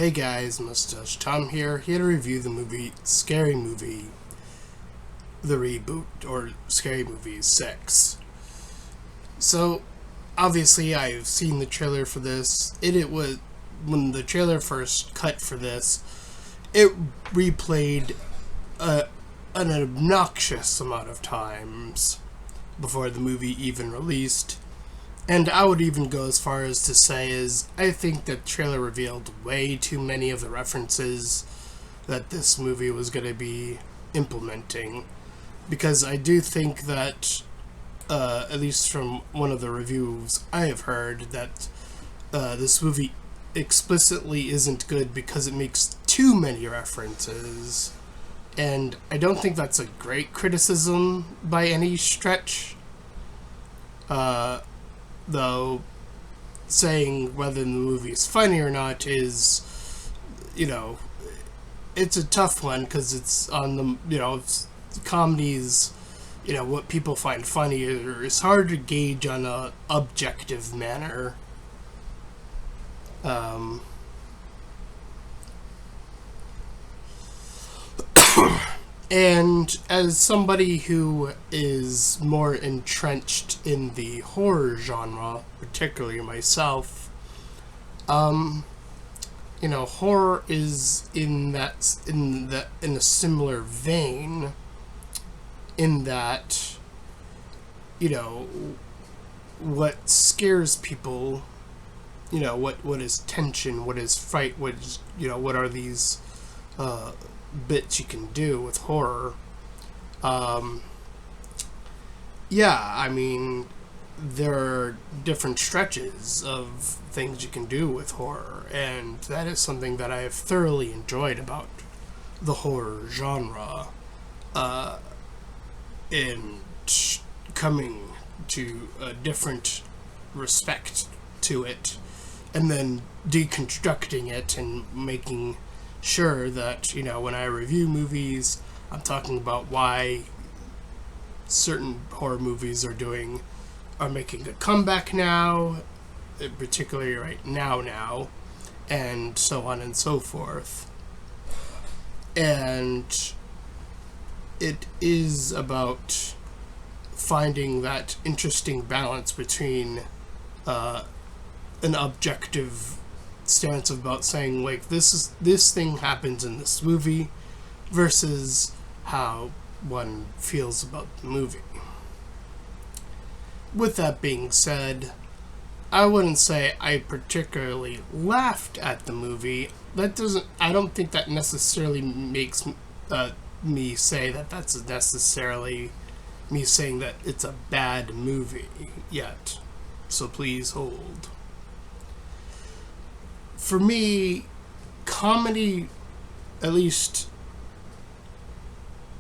Hey guys, Mustached. Tom here to review the movie Scary Movie, the reboot, or Scary Movie 6. So, obviously I've seen the trailer for this. It was, when the trailer first cut for this, it replayed an obnoxious amount of times before the movie even released. And I would even go as far as to say I think the trailer revealed way too many of the references that this movie was going to be implementing. Because I do think that, at least from one of the reviews I have heard, that this movie explicitly isn't good because it makes too many references. And I don't think that's a great criticism by any stretch. Though saying whether the movie is funny or not is, it's a tough one because it's on the, comedies, what people find funny is hard to gauge on a objective manner. And as somebody who is more entrenched in the horror genre, particularly myself, horror is in a similar vein, in that, what scares people, what is tension, what is fright, what is, what are these, bits you can do with horror. There are different stretches of things you can do with horror, and that is something that I have thoroughly enjoyed about the horror genre, in coming to a different respect to it, and then deconstructing it and making sure that, when I review movies, I'm talking about why certain horror movies are making a comeback now, particularly right now, and so on and so forth. And it is about finding that interesting balance between an objective stance about saying, like, this thing happens in this movie versus how one feels about the movie. With that being said, I wouldn't say I particularly laughed at the movie. I don't think that necessarily makes me say that that's necessarily me saying that it's a bad movie yet. So please hold. For me, comedy, at least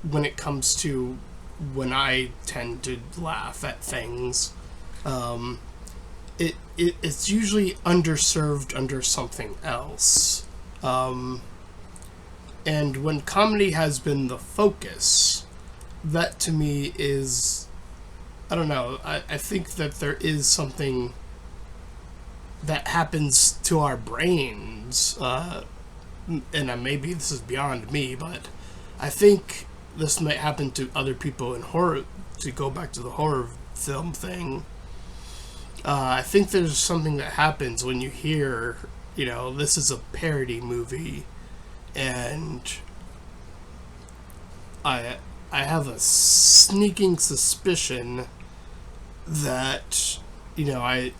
when it comes to when I tend to laugh at things, it's usually underserved under something else. And when comedy has been the focus, that to me is, I don't know, I think that there is something that happens to our brains, and maybe this is beyond me, but I think this might happen to other people in horror, to go back to the horror film thing. I think there's something that happens when you hear, this is a parody movie, and I have a sneaking suspicion that,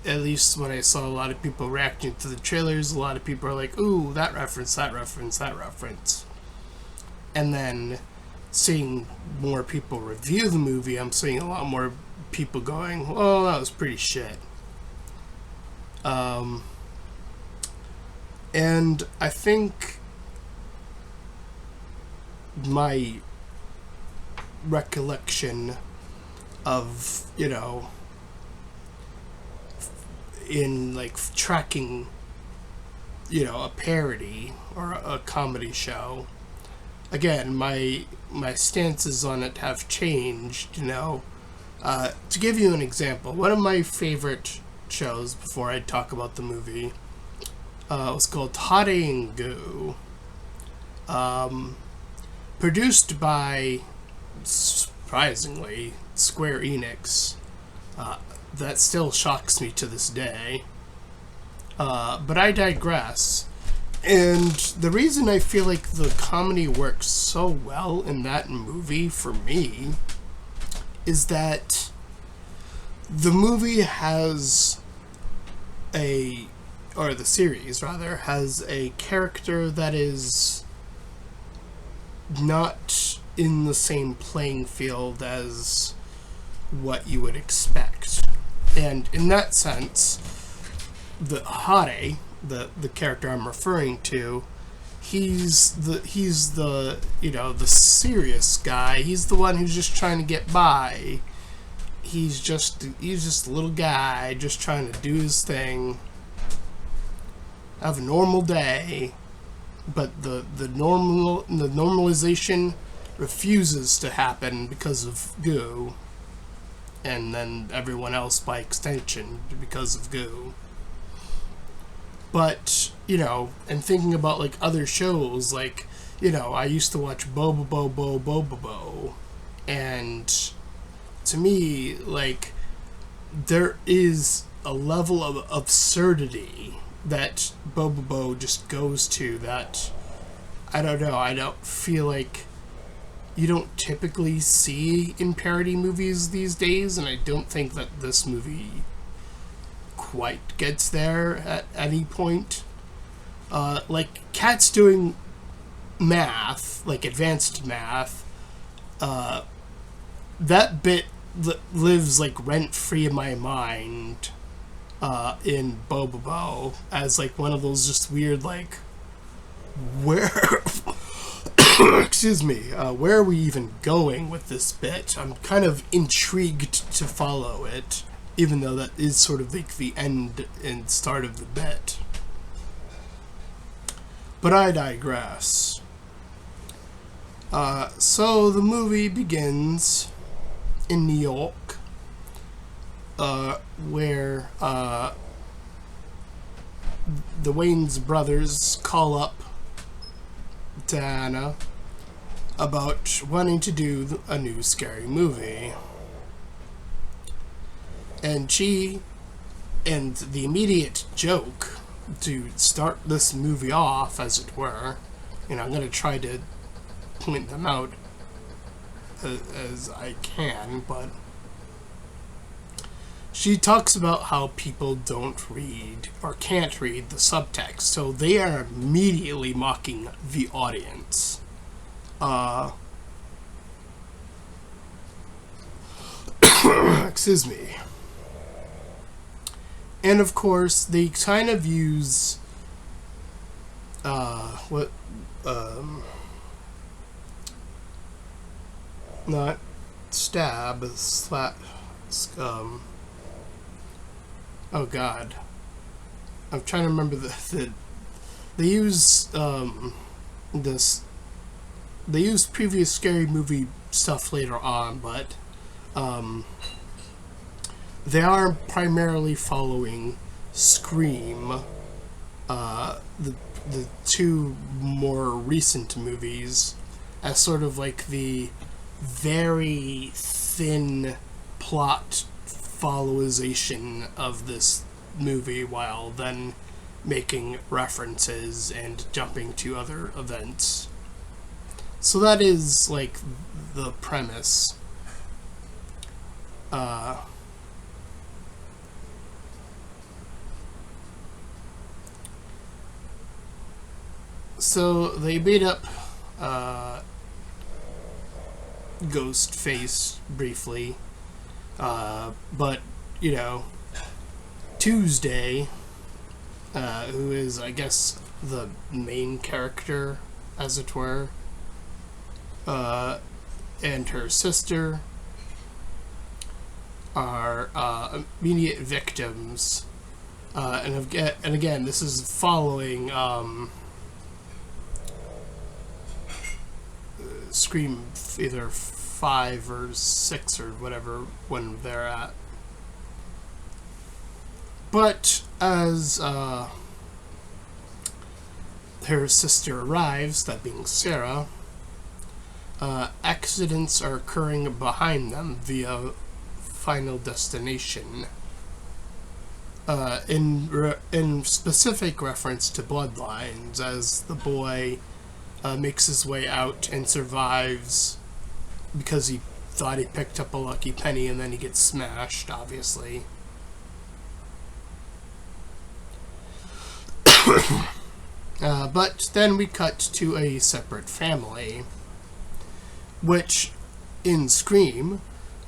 at least when I saw a lot of people reacting to the trailers, a lot of people are like, ooh, that reference. And then seeing more people review the movie, I'm seeing a lot more people going, oh, that was pretty shit. And I think my recollection of, in like tracking, a parody or a comedy show, again, my stances on it have changed. To give you an example, one of my favorite shows, before I talk about the movie, It was called Hade and Go. Produced by, surprisingly, Square Enix. That still shocks me to this day. But I digress. And the reason I feel like the comedy works so well in that movie for me is that the movie has or the series rather, has a character that is not in the same playing field as what you would expect. And in that sense, the Hade, the character I'm referring to, he's the the serious guy. He's the one who's just trying to get by. He's just a little guy just trying to do his thing, have a normal day, but the normalization refuses to happen because of Goo, and then everyone else by extension because of Goo. But, and thinking about, like, other shows, like, I used to watch Bo, and to me, like, there is a level of absurdity that Bo just goes to that, I don't know, I don't feel like you don't typically see in parody movies these days, and I don't think that this movie quite gets there at any point. Like, Cat's doing math, like advanced math, that bit lives like rent-free in my mind in Bobobo as like one of those just weird, like, where excuse me, where are we even going with this bit? I'm kind of intrigued to follow it, even though that is sort of like the end and start of the bit. But I digress. So the movie begins in New York, where the Wayne's brothers call up Diana about wanting to do a new scary movie. And the immediate joke to start this movie off, as it were, I'm going to try to point them out as I can, but she talks about how people don't read or can't read the subtext, so they are immediately mocking the audience. Excuse me. And of course, they kind of use not stab, slap, oh god, I'm trying to remember they use they use previous scary movie stuff later on, but they are primarily following Scream, the two more recent movies, as sort of like the very thin plot followization of this movie, while then making references and jumping to other events. So that is like the premise. So they beat up Ghostface briefly, but Tuesday, who is, I guess, the main character, as it were, and her sister are immediate victims, and again, this is following Scream either 5 or 6 or whatever when they're at. But as her sister arrives, that being Sarah, accidents are occurring behind them via Final Destination. In specific reference to Bloodlines, as the boy makes his way out and survives because he thought he picked up a lucky penny, and then he gets smashed, obviously. But then we cut to a separate family, which in Scream,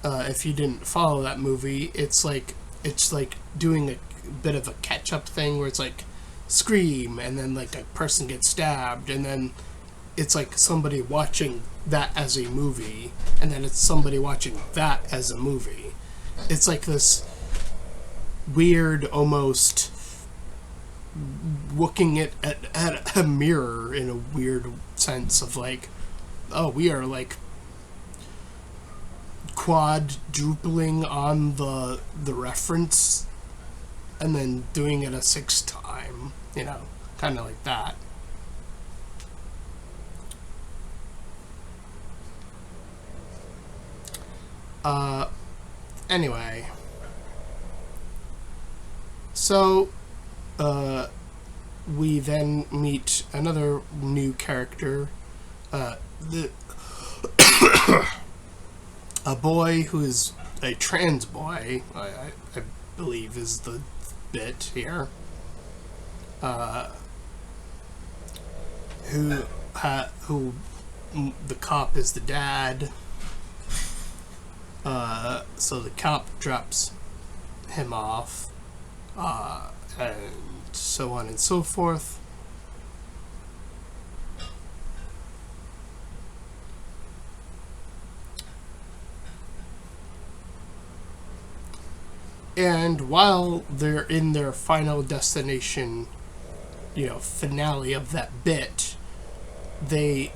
if you didn't follow that movie, it's like doing a bit of a catch-up thing where it's like Scream, and then like a person gets stabbed, and then it's like somebody watching that as a movie, and then it's somebody watching that as a movie. It's like this weird, almost looking at a mirror in a weird sense of like, oh, we are like quadrupling on the reference and then doing it a sixth time, kind of like that. Anyway, so we then meet another new character, a boy who is a trans boy, I believe is the bit here, who the cop is the dad. So the cop drops him off, and so on and so forth. And while they're in their Final Destination, finale of that bit, they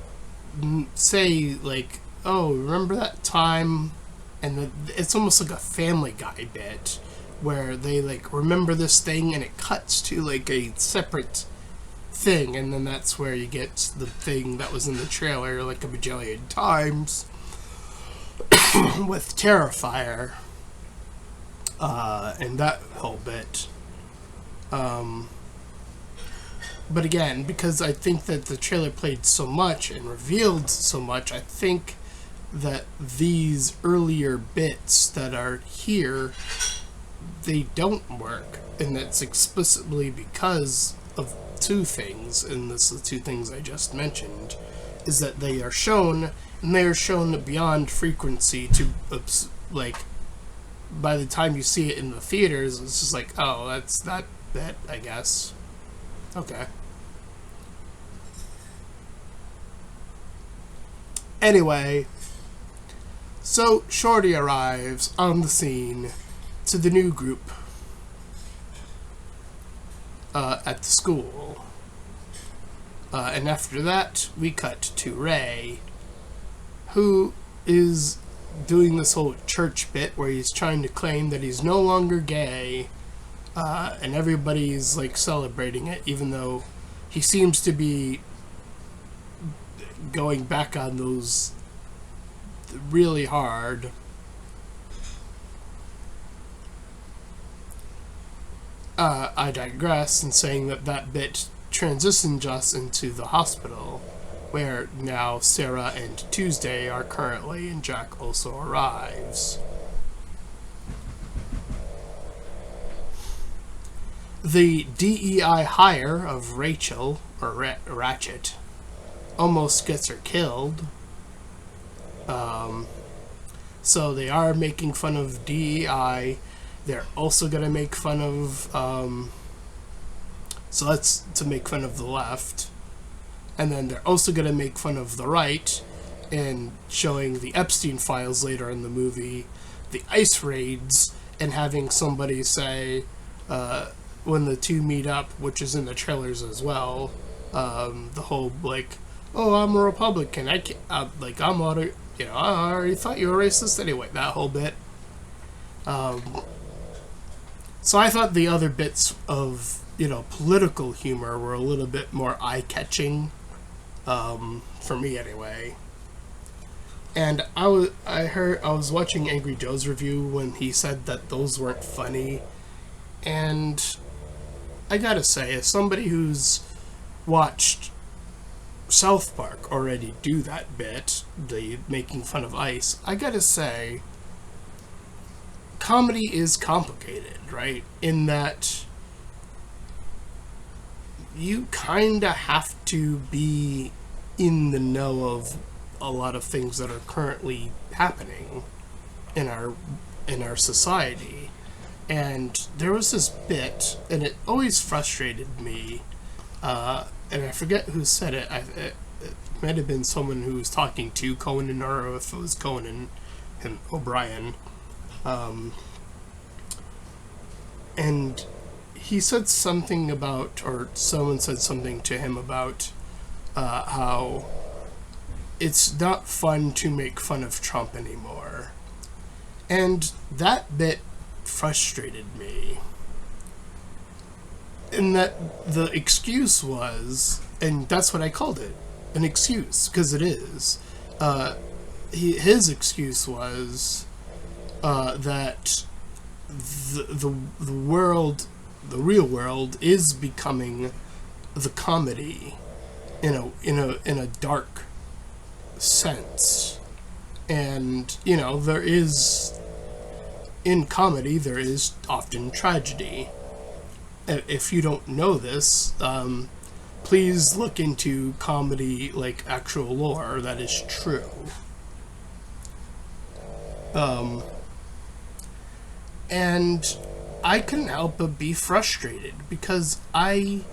say, like, oh, remember that time? And it's almost like a Family Guy bit where they like remember this thing, and it cuts to like a separate thing, and then that's where you get the thing that was in the trailer like a bajillion times with Terrifier, and that whole bit. But again, because I think that the trailer played so much and revealed so much, I think that these earlier bits that are here, they don't work, and that's explicitly because of two things, and this is the two things I just mentioned, is that they are shown, and they are shown beyond frequency to, like, by the time you see it in the theaters, it's just like, oh, that's that bit, I guess. Okay. Anyway, so Shorty arrives on the scene to the new group at the school. And after that, we cut to Ray, who is doing this whole church bit where he's trying to claim that he's no longer gay, and everybody's like celebrating it, even though he seems to be going back on those really hard. I digress in saying that bit transitions us into the hospital, where now Sarah and Tuesday are currently, and Jack also arrives. The DEI hire of Rachel, or Ratchet, almost gets her killed. So they are making fun of DEI. They're also going to make fun of, so that's to make fun of the left. And then they're also going to make fun of the right, and showing the Epstein files later in the movie, the ICE raids, and having somebody say, when the two meet up, which is in the trailers as well, the whole, like, oh, I'm a Republican, I can't, like, I'm already, I already thought you were racist anyway, that whole bit. So I thought the other bits of political humor were a little bit more eye-catching, for me anyway. And I was watching Angry Joe's review when he said that those weren't funny, and I gotta say, as somebody who's watched South Park already do that bit, the making fun of ice, I gotta say, comedy is complicated, right? In that you kinda have to be in the know of a lot of things that are currently happening in our society. And there was this bit, and it always frustrated me, and I forget who said it. It might have been someone who was talking to Conan, or if it was Conan and O'Brien. And he said something about, or someone said something to him about how it's not fun to make fun of Trump anymore. And that bit frustrated me. And that the excuse was, and that's what I called it, an excuse, because it is. His excuse was that the world, the real world, is becoming the comedy in a dark sense. And there is, in comedy, there is often tragedy. If you don't know this, please look into comedy, like actual lore that is true. And I couldn't help but be frustrated, because I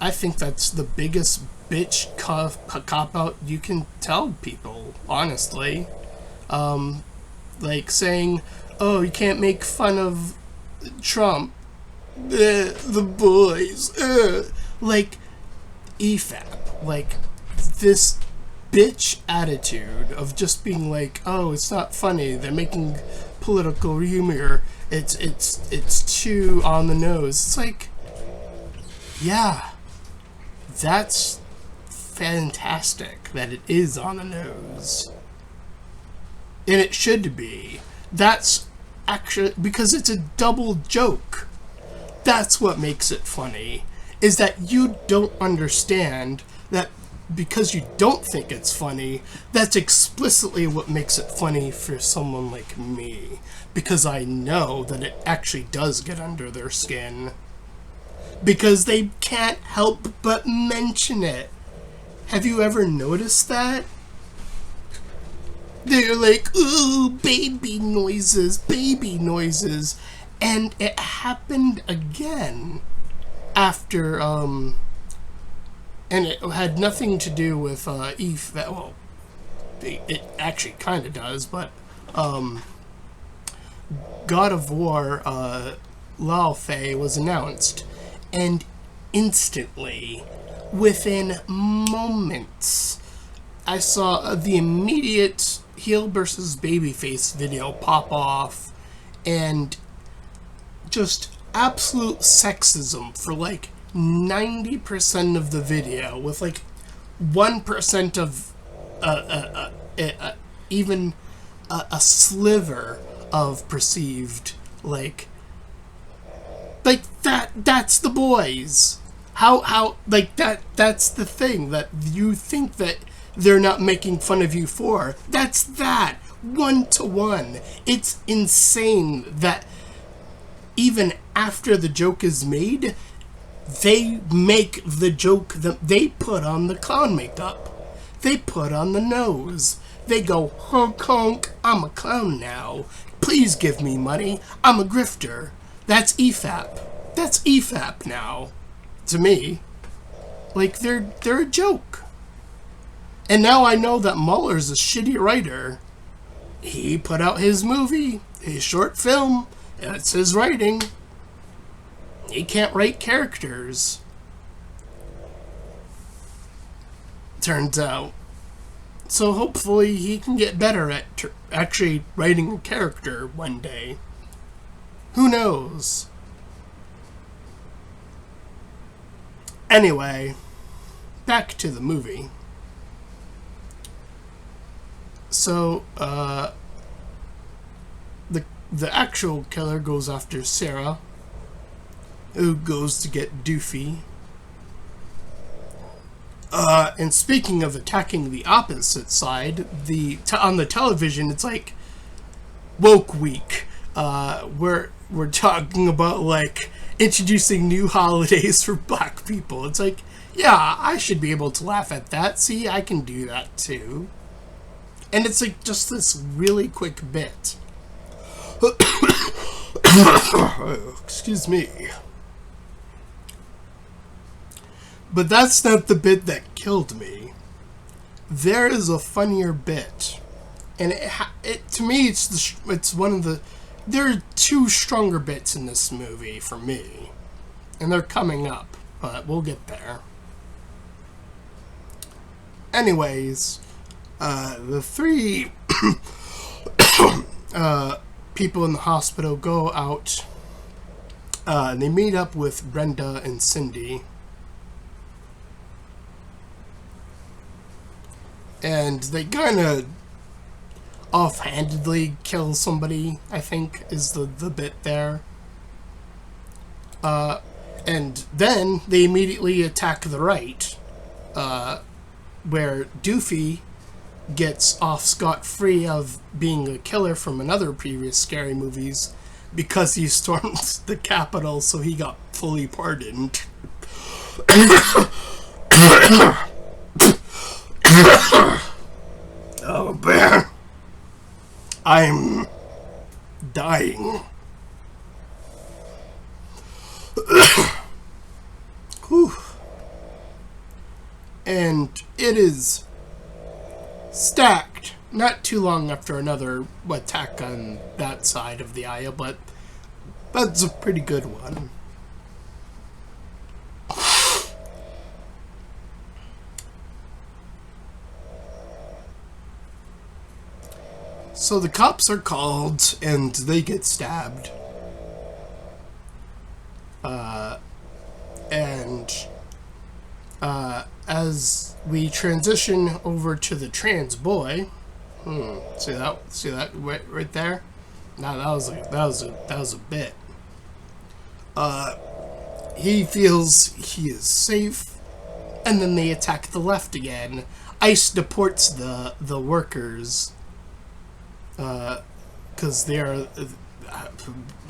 think that's the biggest bitch cop-out you can tell people, honestly. Like saying, oh, you can't make fun of Trump, the boys, like, EFAP, like, this bitch attitude of just being like, oh, it's not funny, they're making political humor, it's too on the nose. It's like, yeah, that's fantastic that it is on the nose. And it should be. That's actually, because it's a double joke. That's what makes it funny, is that you don't understand that because you don't think it's funny, that's explicitly what makes it funny for someone like me. Because I know that it actually does get under their skin. Because they can't help but mention it. Have you ever noticed that? They're like, ooh, baby noises. And it happened again after, and it had nothing to do with Eve. Well, it actually kind of does, but God of War Lao Fei was announced, and instantly, within moments, I saw the immediate heel versus babyface video pop off, and just absolute sexism for like 90% of the video, with like 1% of even a sliver of perceived like that's the boys. How like that's the thing that you think that they're not making fun of you for. That's that 1-to-1. It's insane that even after the joke is made, they make the joke that they put on the clown makeup. They put on the nose. They go, honk honk, I'm a clown now. Please give me money. I'm a grifter. That's EFAP. That's EFAP now. To me. Like, they're a joke. And now I know that Mueller's a shitty writer. He put out his movie, his short film, and it's his writing. He can't write characters. Turns out. So hopefully he can get better at actually writing a character one day. Who knows? Anyway, back to the movie. So, the actual killer goes after Sarah, who goes to get Doofy. And speaking of attacking the opposite side, on the television, it's like woke week. We're talking about like introducing new holidays for black people. It's like, yeah, I should be able to laugh at that. See, I can do that too. And it's like just this really quick bit. Excuse me. But that's not the bit that killed me. There is a funnier bit, and it to me it's one of the. There are two stronger bits in this movie for me, and they're coming up, but we'll get there. Anyways, the three people in the hospital go out. And they meet up with Brenda and Cindy. And they kind of offhandedly kill somebody, I think, is the bit there. And then they immediately attack the right, where Doofy gets off scot-free of being a killer from another previous Scary Movies because he stormed the Capitol, so he got fully pardoned. Oh man, I'm dying. Whew. And it is stacked not too long after another attack on that side of the aisle, but that's a pretty good one. So the cops are called and they get stabbed. As we transition over to the trans boy, see that right there? No, that was a bit. He feels he is safe, and then they attack the left again. ICE deports the workers, because they're,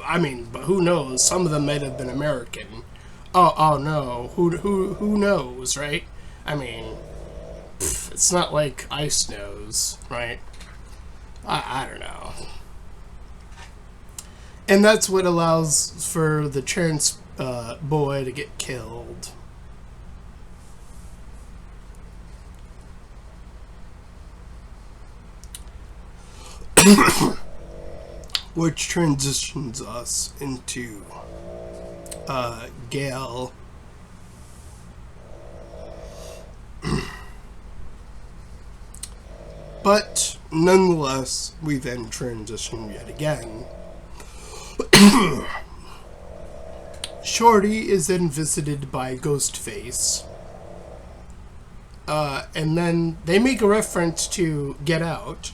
I mean, but who knows? Some of them might have been American. Oh no, who knows, right? I mean, it's not like ICE knows, right? I don't know. And that's what allows for the trans boy to get killed. Which transitions us into Gail. But nonetheless, we then transition yet again. Shorty is then visited by Ghostface. And then they make a reference to Get Out,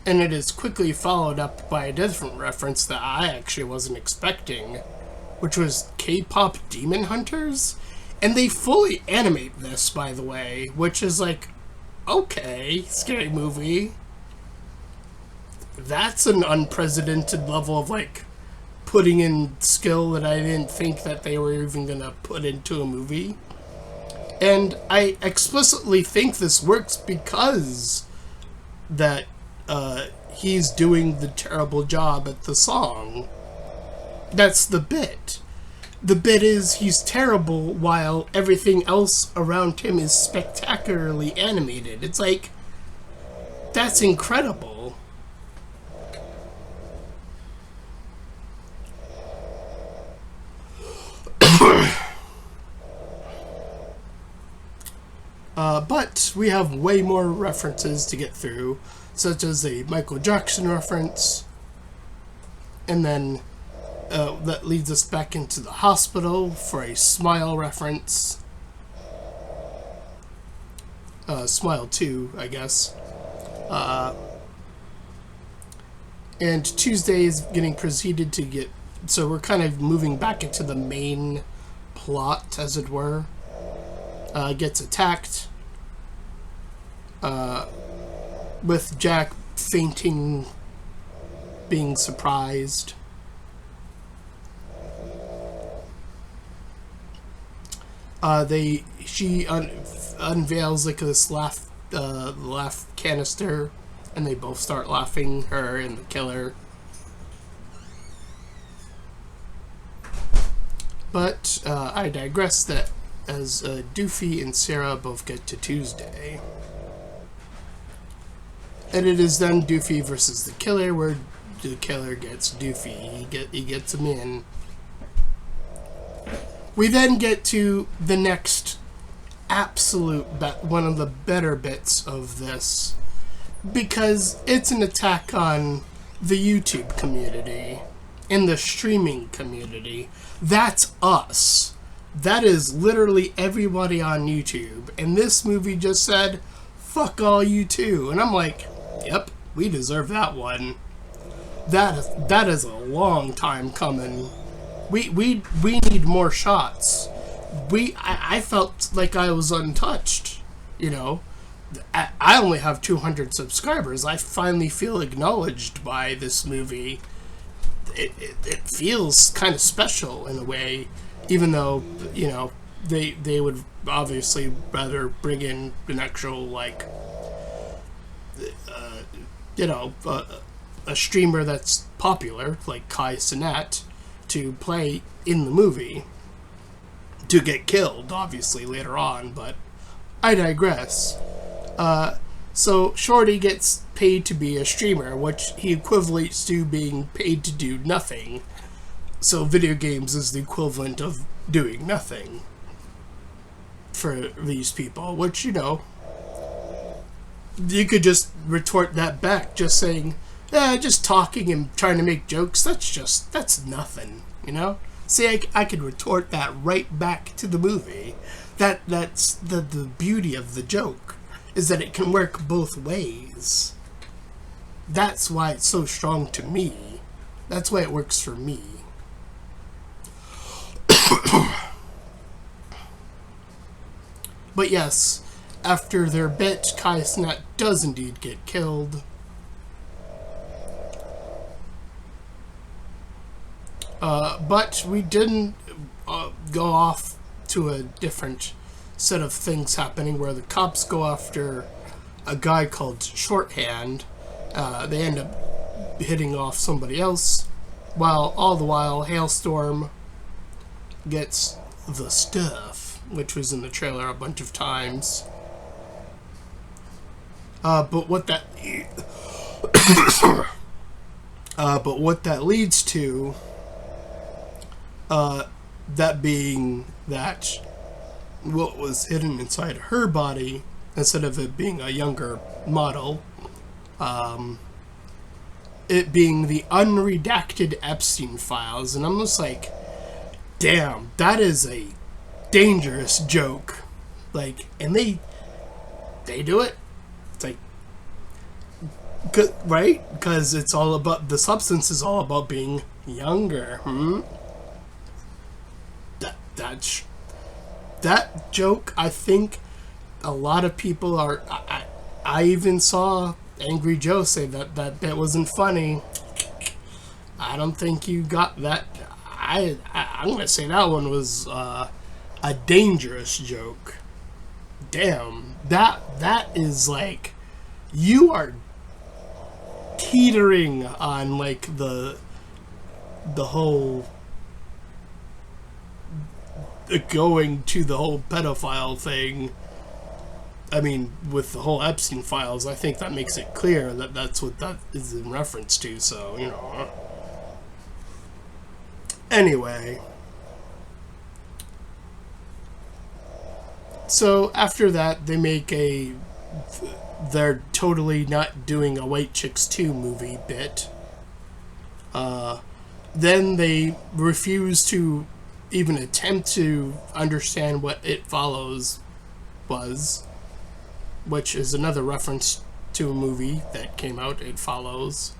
and it is quickly followed up by a different reference that I actually wasn't expecting, which was K-pop Demon Hunters. And they fully animate this, by the way, which is like, okay, Scary Movie. That's an unprecedented level of, like, putting in skill that I didn't think that they were even gonna put into a movie. And I explicitly think this works because that he's doing the terrible job at the song. That's the bit. The bit is he's terrible while everything else around him is spectacularly animated. It's like, that's incredible. But we have way more references to get through, such as a Michael Jackson reference, and then that leads us back into the hospital for a Smile reference, Smile 2, I guess. And Tuesday is getting proceeded to get... So we're kind of moving back into the main plot, as it were. Gets attacked. With Jack fainting, being surprised. She unveils like this laugh canister, and they both start laughing, her and the killer. But I digress. That as Doofy and Sarah both get to Tuesday, and it is then Doofy versus the killer, where the killer gets Doofy. He gets him in. We then get to the next absolute one of the better bits of this, because it's an attack on the YouTube community and the streaming community. That's us. That is literally everybody on YouTube. And this movie just said, fuck all you too. And I'm like, yep, we deserve that one. That is a long time coming. We need more shots. I felt like I was untouched, you know. I only have 200 subscribers. I finally feel acknowledged by this movie. It feels kind of special in a way, even though, you know, they would obviously rather bring in an actual, like, a streamer that's popular, like Kai Cenat, to play in the movie, to get killed, obviously, later on, but I digress. So Shorty gets paid to be a streamer, which he equates to being paid to do nothing. So video games is the equivalent of doing nothing for these people, which, you know, you could just retort that back, just saying, just talking and trying to make jokes, that's nothing, you know? See, I could retort that right back to the movie. That's the beauty of the joke, is that it can work both ways. That's why it's so strong to me. That's why it works for me. But yes, after their bit, Kai Cenat does indeed get killed. But we didn't go off to a different set of things happening, where the cops go after a guy called Shorthand. They end up hitting off somebody else, while all the while Hailstorm gets the stuff, which was in the trailer a bunch of times. But what that leads to, that being that what was hidden inside her body, instead of it being a younger model, it being the unredacted Epstein files. And I'm just like, damn, that is a dangerous joke. Like, and they do it. It's like, right? Because it's all about, the substance is all about being younger. That joke, I think a lot of people are, I even saw Angry Joe say that wasn't funny. I don't think you got that. I'm gonna say that one was a dangerous joke. Damn, that is like, you are teetering on like the whole going to the whole pedophile thing. I mean, with the whole Epstein files, I think that makes it clear that that's what that is in reference to, so, you know. Anyway. So, after that, they make they're totally not doing a White Chicks 2 movie bit. Then they refuse to even attempt to understand what It Follows was. which is another reference to a movie that came out. It Follows.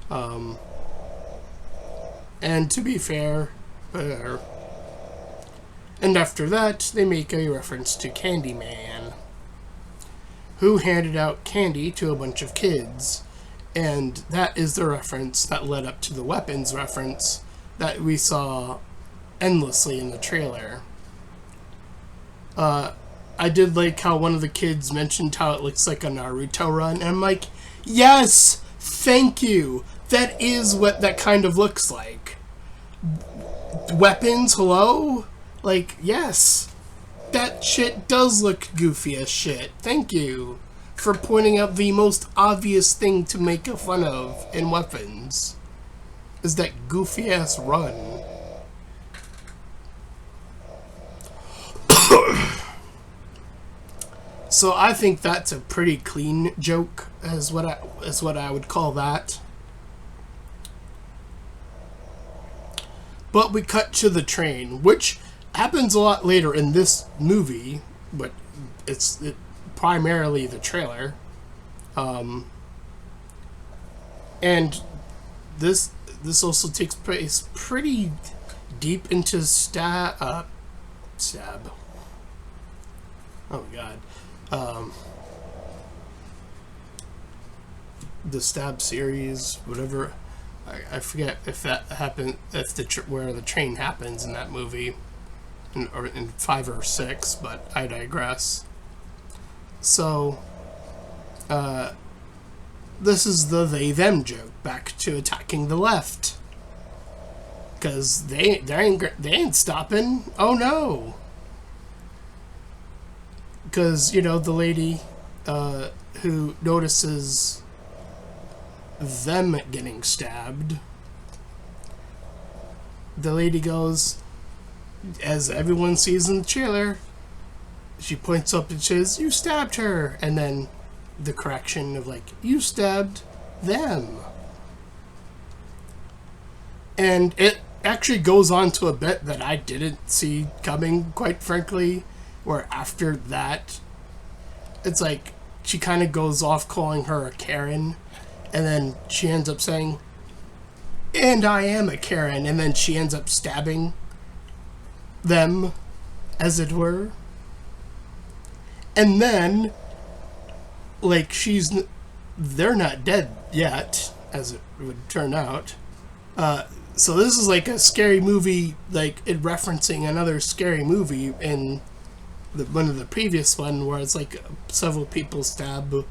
And to be fair, and after that, they make a reference to Candyman, who handed out candy to a bunch of kids. And that is the reference that led up to the weapons reference that we saw endlessly in the trailer. I did like how one of the kids mentioned how it looks like a Naruto run, and I'm like, yes, thank you. That is what that kind of looks like. Weapons, hello? Like, yes. That shit does look goofy as shit. Thank you for pointing out the most obvious thing to make fun of in weapons. Is that goofy ass run. So I think that's a pretty clean joke, is what I would call that. But we cut to the train, which happens a lot later in this movie, but it's primarily the trailer. And this also takes place pretty deep into Stab. Oh god. The Stab series, whatever. I forget if that happened, if where the train happens in that movie, or in 5 or 6, but I digress. So, this is the they-them joke, back to attacking the left. Because they ain't stopping. Oh no! Because, you know, the lady who notices them getting stabbed, the lady goes, as everyone sees in the trailer, she points up and says, "You stabbed her," and then the correction of like, "You stabbed them." And it actually goes on to a bit that I didn't see coming, quite frankly, where after that, it's like she kind of goes off calling her a Karen, and then she ends up saying, "And I am a Karen," and then she ends up stabbing them, as it were. And then, like, they're not dead yet, as it would turn out. So this is like a scary movie, like, it referencing another scary movie in one of the previous one, where it's like several people stab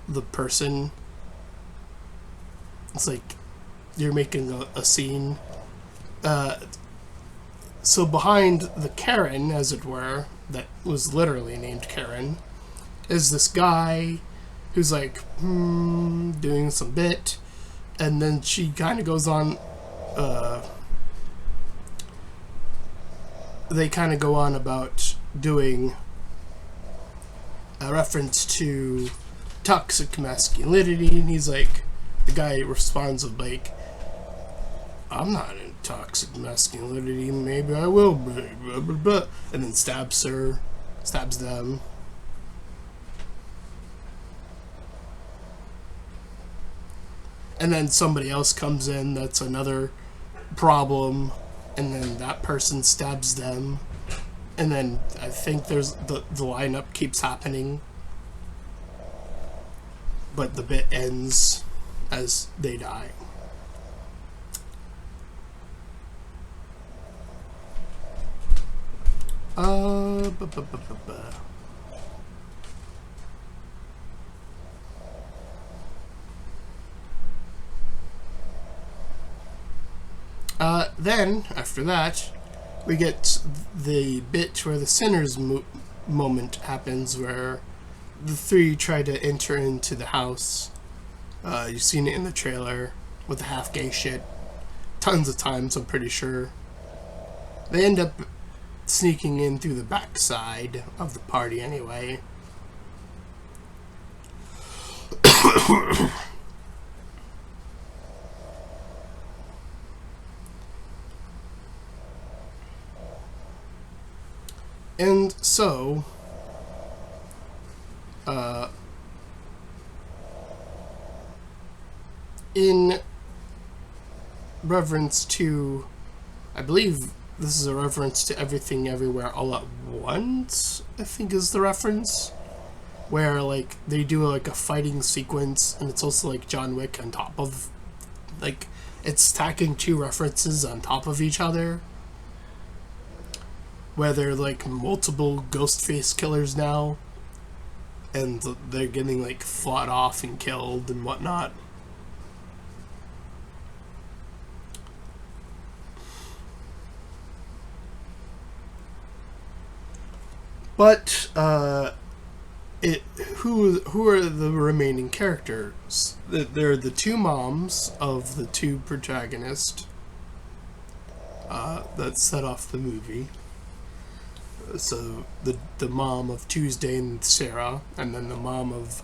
the person. It's like you're making a scene. So behind the Karen, as it were, that was literally named Karen, is this guy who's like, doing some bit, and then she kind of goes on, they kind of go on about doing a reference to toxic masculinity, and he's like, the guy responds with like, "I'm not in toxic masculinity, maybe I will," blah, blah, blah, blah, and then stabs them. And then somebody else comes in that's another problem, and then that person stabs them. And then I think there's the lineup keeps happening, but the bit ends as they die. Then, after that, we get the bit where the sinner's moment happens, where the three try to enter into the house. You've seen it in the trailer with the half-gay shit tons of times, I'm pretty sure. They end up sneaking in through the backside of the party anyway. And so, in reference to, I believe this is a reference to Everything Everywhere All at Once, I think is the reference, where like they do like a fighting sequence, and it's also like John Wick on top of, like, it's stacking two references on top of each other, where they're like multiple ghost face killers now, and they're getting like fought off and killed and whatnot. But who are the remaining characters? They're the two moms of the two protagonists that set off the movie. So the mom of Tuesday and Sarah, and then the mom of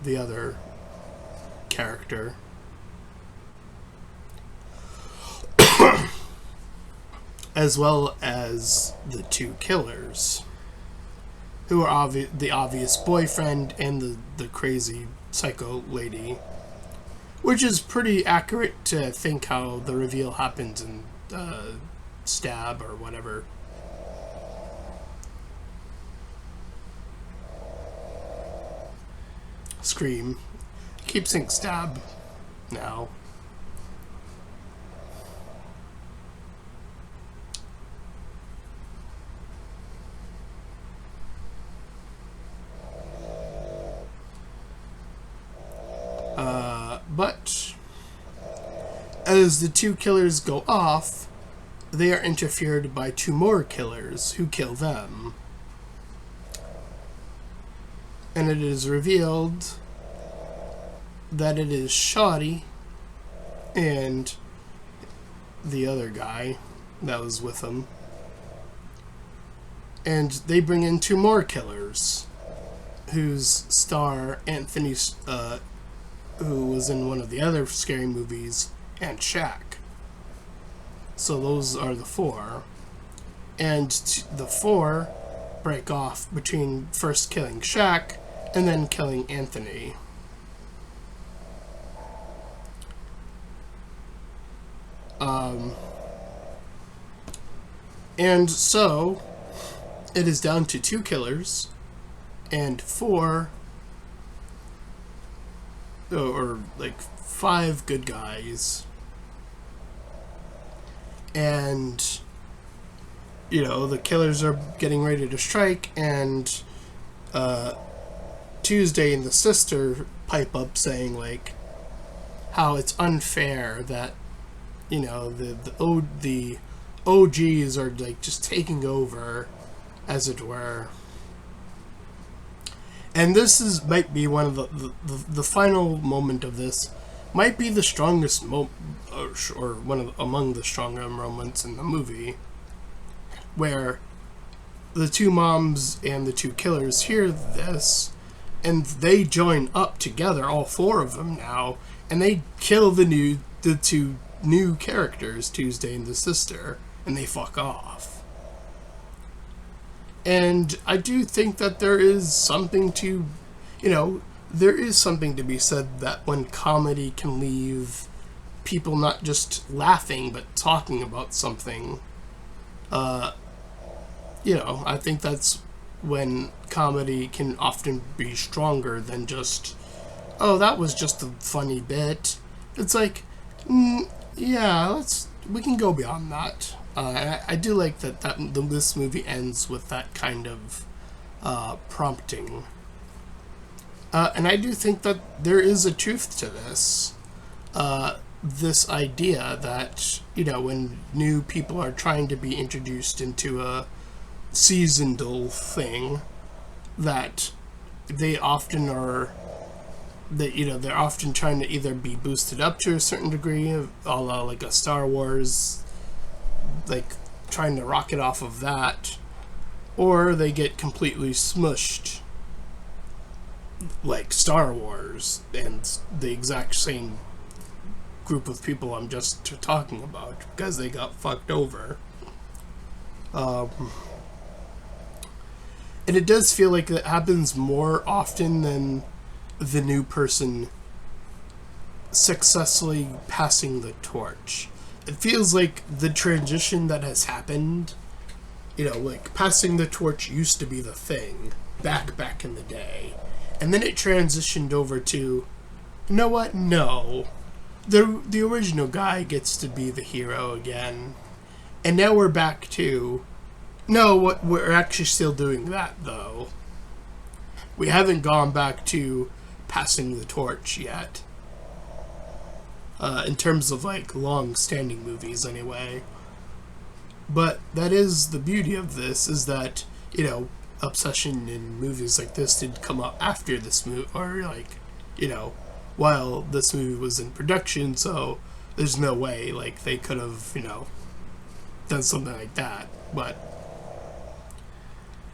the other character. As well as the two killers, who are the obvious boyfriend and the crazy psycho lady, which is pretty accurate to think how the reveal happens in Stab or whatever. Scream. I keep saying Stab now. But as the two killers go off, they are interfered by two more killers who kill them. And it is revealed that it is Shoddy and the other guy that was with him. And they bring in two more killers, whose star Anthony, who was in one of the other scary movies, and Shaq. So those are the four. And the four break off between first killing Shaq and then killing Anthony. And so it is down to two killers and four, or like five good guys. And, you know, the killers are getting ready to strike, and Tuesday and the sister pipe up saying, like, how it's unfair that, you know, the OGs are, like, just taking over, as it were. And this might be one of the final moment of this, might be the strongest or among the stronger moments in the movie, where the two moms and the two killers hear this, and they join up together, all four of them now, and they kill the two new characters, Tuesday and the sister, and they fuck off. And I do think that there is something to, you know, there is something to be said that when comedy can leave people not just laughing, but talking about something, you know, I think that's when comedy can often be stronger than just, oh, that was just a funny bit. It's like, yeah, we can go beyond that. I do like that this movie ends with that kind of prompting. And I do think that there is a truth to this. This idea that, you know, when new people are trying to be introduced into a seasoned thing, that they often are, that, you know, they're often trying to either be boosted up to a certain degree, a la like a Star Wars, like trying to rocket off of that, or they get completely smushed like Star Wars and the exact same group of people I'm just talking about, because they got fucked over. And it does feel like that happens more often than the new person successfully passing the torch. It feels like the transition that has happened, like passing the torch used to be the thing back in the day. And then it transitioned over to, you know what? No. The original guy gets to be the hero again. And now we're back to, no, what we're actually still doing that though. We haven't gone back to passing the torch yet. In terms of like long-standing movies anyway. But that is the beauty of this, is that, obsession in movies like this did come up after this movie, or like, while this movie was in production, so there's no way like they could have, done something like that. But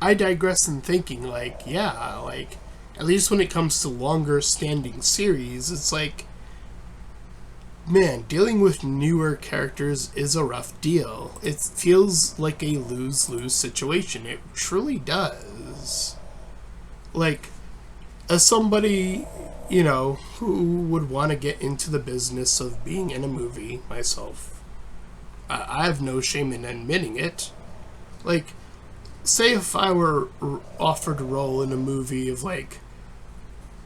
I digress in thinking like, yeah, like at least when it comes to longer standing series, it's like, man, dealing with newer characters is a rough deal. It feels like a lose-lose situation. It truly does. Like, as somebody, who would want to get into the business of being in a movie myself, I have no shame in admitting it. Like, say if I were offered a role in a movie of, like,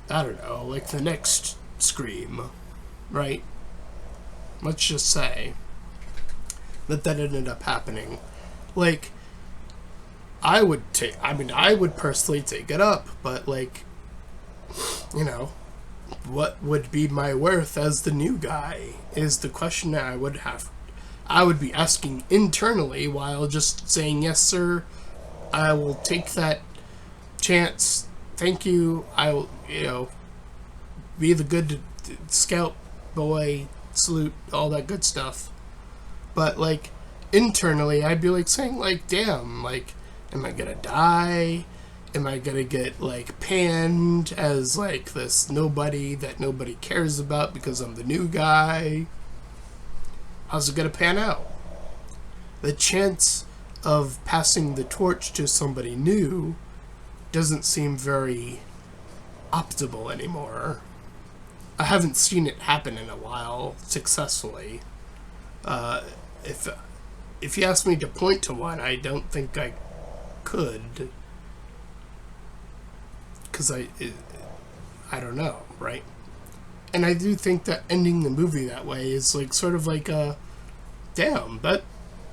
I don't know, like the next Scream, right? Let's just say that ended up happening. Like, I would personally take it up, but like, what would be my worth as the new guy is the question that I would be asking internally while just saying, yes, sir, I will take that chance. Thank you. I will, be the good scout boy, salute, all that good stuff. But like internally I'd be like saying like, damn, like, am I gonna die? Am I gonna get like panned as like this nobody that nobody cares about because I'm the new guy? How's it gonna pan out? The chance of passing the torch to somebody new doesn't seem very optimal anymore. I haven't seen it happen in a while successfully. If you ask me to point to one, I don't think I could, because I don't know, right? And I do think that ending the movie that way is like sort of like a, damn, that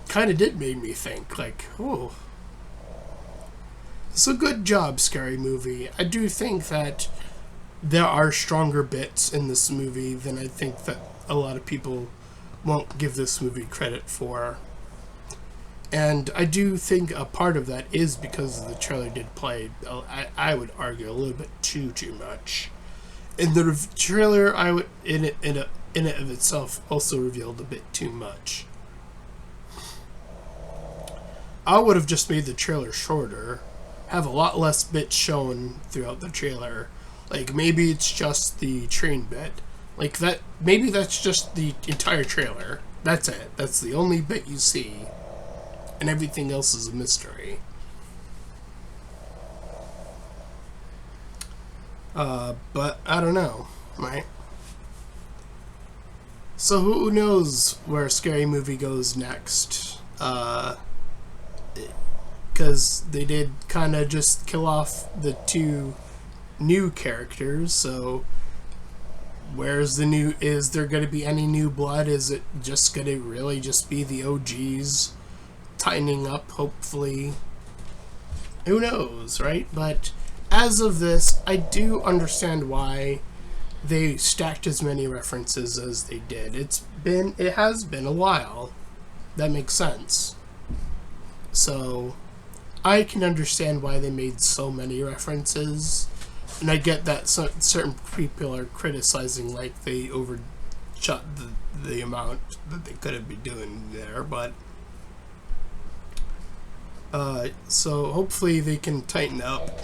kind of did make me think like, oh, it's a good job, Scary Movie. I do think that there are stronger bits in this movie than I think that a lot of people won't give this movie credit for. And I do think a part of that is because the trailer did play, I would argue, a little bit too much. And the trailer, in it of itself, also revealed a bit too much. I would have just made the trailer shorter, have a lot less bits shown throughout the trailer. Like, maybe it's just the train bit. Like, that, maybe that's just the entire trailer. That's it. That's the only bit you see. And everything else is a mystery. But I don't know, right? So who knows where Scary Movie goes next? Because they did kind of just kill off the two new characters, so where's the new, is there going to be any new blood? Is it just going to really just be the OGs tightening up, hopefully? Who knows, right? But as of this, I do understand why they stacked as many references as they did. It has been a while. That makes sense. So I can understand why they made so many references. And I get that certain people are criticizing, like, they overshot the amount that they could have been doing there, but so hopefully they can tighten up,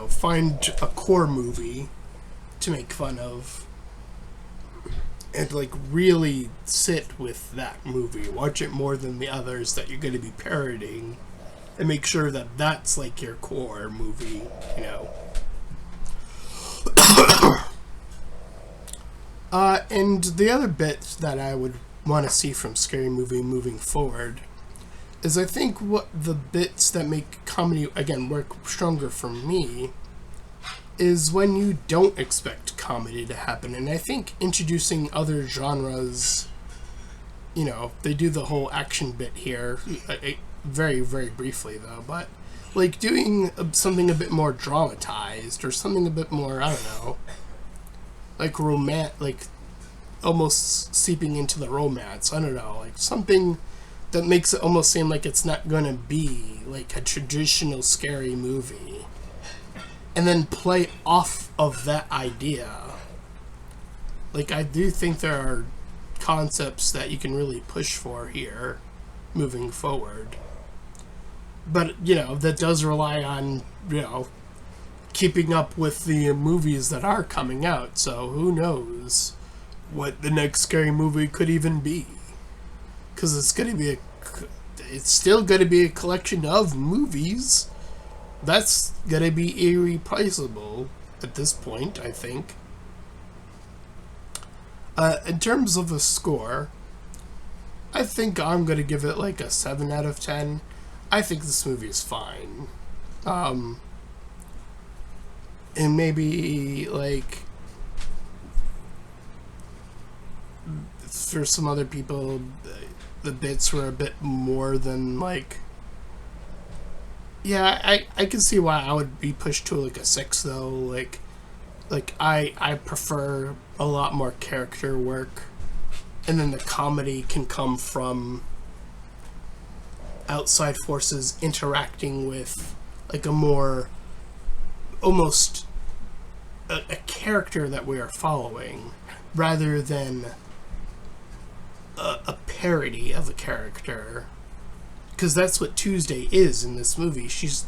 find a core movie to make fun of, and like really sit with that movie, watch it more than the others that you're going to be parodying, and make sure that that's like your core movie, you know. And the other bit that I would want to see from Scary Movie moving forward is, I think, what the bits that make comedy, again, work stronger for me is when you don't expect comedy to happen. And I think introducing other genres, you know, they do the whole action bit here, very, very briefly though, but like doing something a bit more dramatized or something a bit more, I don't know, like like almost seeping into the romance. I don't know, like something that makes it almost seem like it's not gonna be like a traditional scary movie, and then play off of that idea. Like, I do think there are concepts that you can really push for here moving forward, but you know, that does rely on, you know, keeping up with the movies that are coming out. So who knows what the next scary movie could even be, because it's still going to be a collection of movies that's going to be irreplaceable at this point, I think. In terms of a score, I think I'm going to give it like a 7 out of 10. I think this movie is fine. And maybe, like, for some other people, the bits were a bit more than, like... Yeah, I can see why I would be pushed to, like, a 6, though. Like I prefer a lot more character work, and then the comedy can come from outside forces interacting with, like, a more... almost a character that we are following, rather than a parody of a character. Because that's what Tuesday is in this movie. She's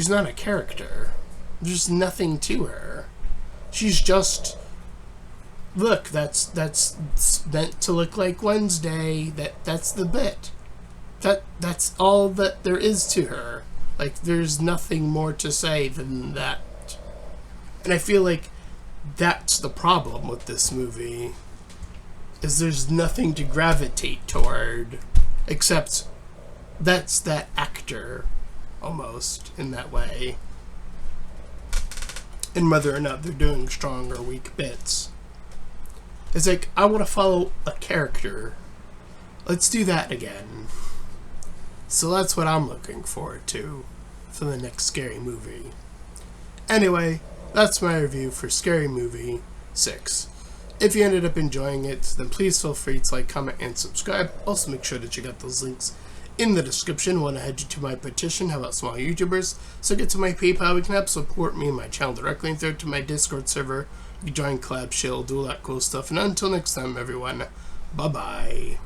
not a character. There's nothing to her. She's just, look, that's meant to look like Wednesday. That's the bit. That's all that there is to her. Like, there's nothing more to say than that. And I feel like that's the problem with this movie, is there's nothing to gravitate toward, except that's that actor, almost, in that way. And whether or not they're doing strong or weak bits. It's like, I want to follow a character. Let's do that again. So that's what I'm looking forward to for the next Scary Movie. Anyway, that's my review for Scary Movie 6. If you ended up enjoying it, then please feel free to like, comment, and subscribe. Also, make sure that you got those links in the description. Want to head you to my petition, How About Small YouTubers? So get to my PayPal, you can help support me and my channel directly, and third to my Discord server. You can join Collab Shield, do all that cool stuff. And until next time, everyone, bye-bye.